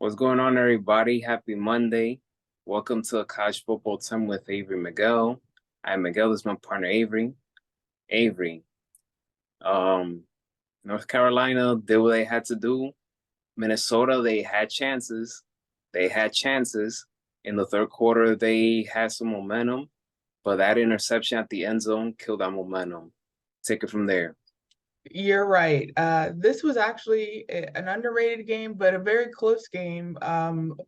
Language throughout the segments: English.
What's going on, everybody? Happy Monday. Welcome to College Football Time with Avery Miguel. I'm Miguel. This is my partner, Avery. Avery, um, North Carolina did what they had to do. Minnesota, they had chances. They had chances. In the third quarter, they had some momentum, but that interception at the end zone killed that momentum. Take it from there. You're right. This was actually an underrated game, but a very close game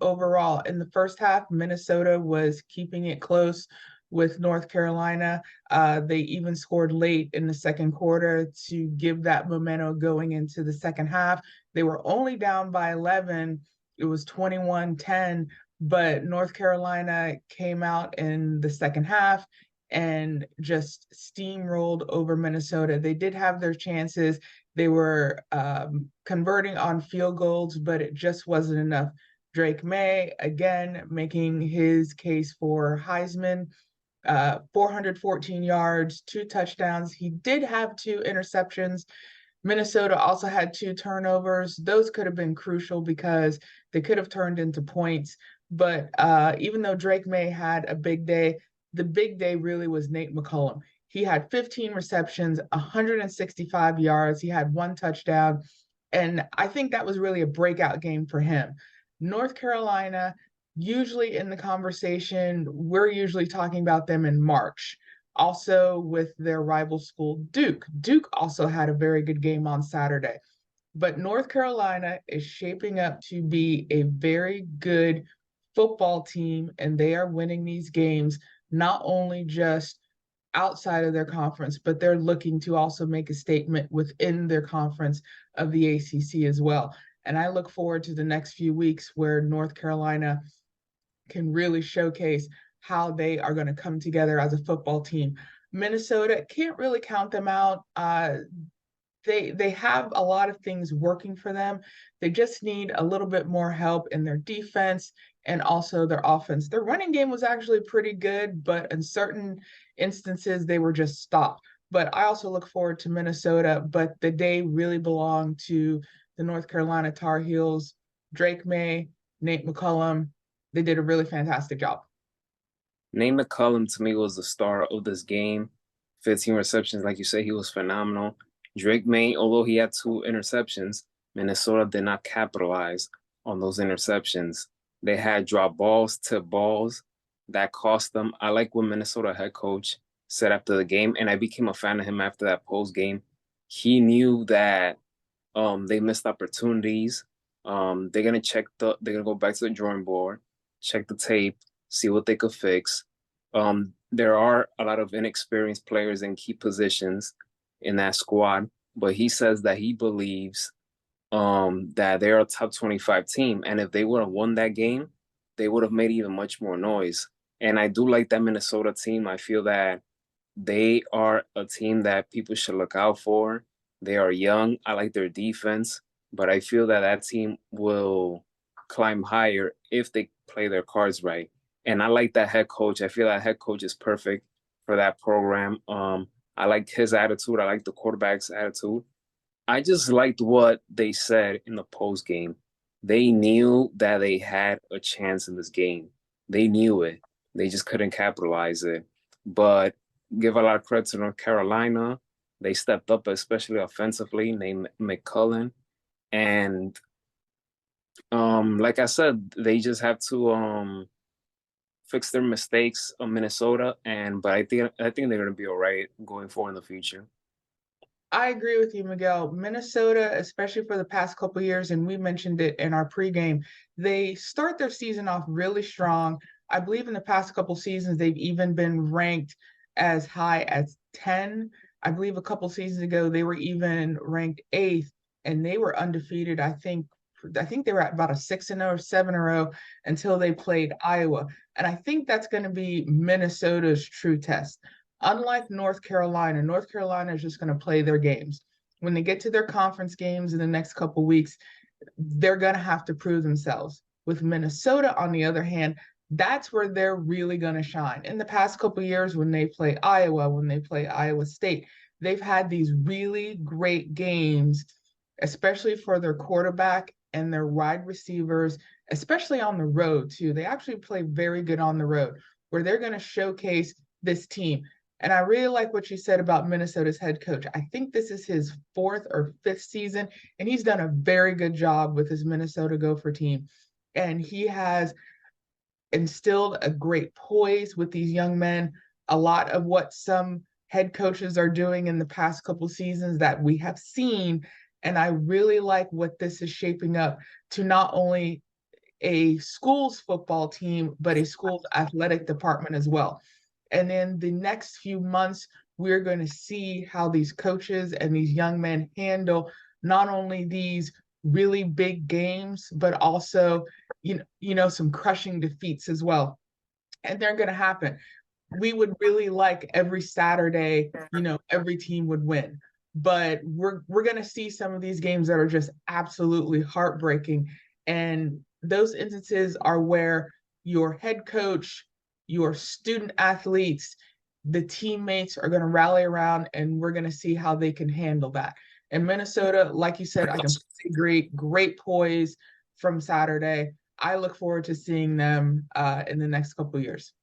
overall. In the first half, Minnesota was keeping it close with North Carolina. They even scored late in the second quarter to give that momentum going into the second half. They were only down by 11. It was 21-10, but North Carolina came out in the second half and just steamrolled over Minnesota. They did have their chances. They were converting on field goals, but it just wasn't enough. Drake May, again, making his case for Heisman, 414 yards, 2 touchdowns. He did have 2 interceptions. Minnesota also had 2 turnovers. Those could have been crucial because they could have turned into points. But even though Drake May had a big day, the big day really was Nate McCullum. He had 15 receptions, 165 yards. He had 1 touchdown. And I think that was really a breakout game for him. North Carolina, usually in the conversation, we're usually talking about them in March. Also with their rival school, Duke. Duke also had a very good game on Saturday. But North Carolina is shaping up to be a very good football team, and they are winning these games not only just outside of their conference, but they're looking to also make a statement within their conference of the ACC as well. And I look forward to the next few weeks where North Carolina can really showcase how they are going to come together as a football team. Minnesota can't really count them out. They have a lot of things working for them. They just need a little bit more help in their defense and also their offense. Their running game was actually pretty good, but in certain instances they were just stopped. But I also look forward to Minnesota, but the day really belonged to the North Carolina Tar Heels, Drake May, Nate McCullum. They did a really fantastic job. Nate McCullum to me was the star of this game. 15 receptions, like you said, he was phenomenal. Drake May, although he had 2 interceptions, Minnesota did not capitalize on those interceptions. They had drop balls, tip balls that cost them. I like what Minnesota head coach said after the game, and I became a fan of him after that post game. He knew that they missed opportunities. They're gonna go back to the drawing board, check the tape, see what they could fix. There are a lot of inexperienced players in key positions in that squad, but he says that he believes that they're a top 25 team. And if they would have won that game, they would have made even much more noise. And I do like that Minnesota team. I feel that they are a team that people should look out for. They are young. I like their defense, but I feel that that team will climb higher if they play their cards right. And I like that head coach. I feel that head coach is perfect for that program. I like his attitude. I like the quarterback's attitude. I just liked what they said in the post game. They knew that they had a chance in this game. They knew it. They just couldn't capitalize it. But give a lot of credit to North Carolina. They stepped up, especially offensively, named McCullum. And like I said, they just have to fix their mistakes on Minnesota. And but I think they're gonna be all right going forward in the future. I agree with you, Miguel. Minnesota, especially for the past couple years, and we mentioned it in our pregame, they start their season off really strong. I believe in the past couple seasons, they've even been ranked as high as 10. I believe a couple seasons ago, they were even ranked eighth, and they were undefeated. I think they were at about a 6-0 or 7-0 until they played Iowa. And I think that's going to be Minnesota's true test. Unlike North Carolina is just going to play their games. When they get to their conference games in the next couple weeks, they're going to have to prove themselves. With Minnesota, on the other hand, that's where they're really going to shine. In the past couple years, when they play Iowa, when they play Iowa State, they've had these really great games, especially for their quarterback and their wide receivers especially on the road too. They actually play very good on the road, where they're going to showcase this team. And I really like what you said about Minnesota's head coach. I think this is his fourth or fifth season, and he's done a very good job with his Minnesota Gopher team. And he has instilled a great poise with these young men. A lot of what some head coaches are doing in the past couple seasons that we have seen. And I really like what this is shaping up to, not only a school's football team, but a school's athletic department as well. And in the next few months, we're going to see how these coaches and these young men handle not only these really big games, but also, some crushing defeats as well. And they're going to happen. We would really like every Saturday, every team would win. But we're going to see some of these games that are just absolutely heartbreaking. And those instances are where your head coach, your student athletes, the teammates are going to rally around, and we're going to see how they can handle that. And Minnesota, like you said, I completely agree. Great poise from Saturday. I look forward to seeing them in the next couple of years.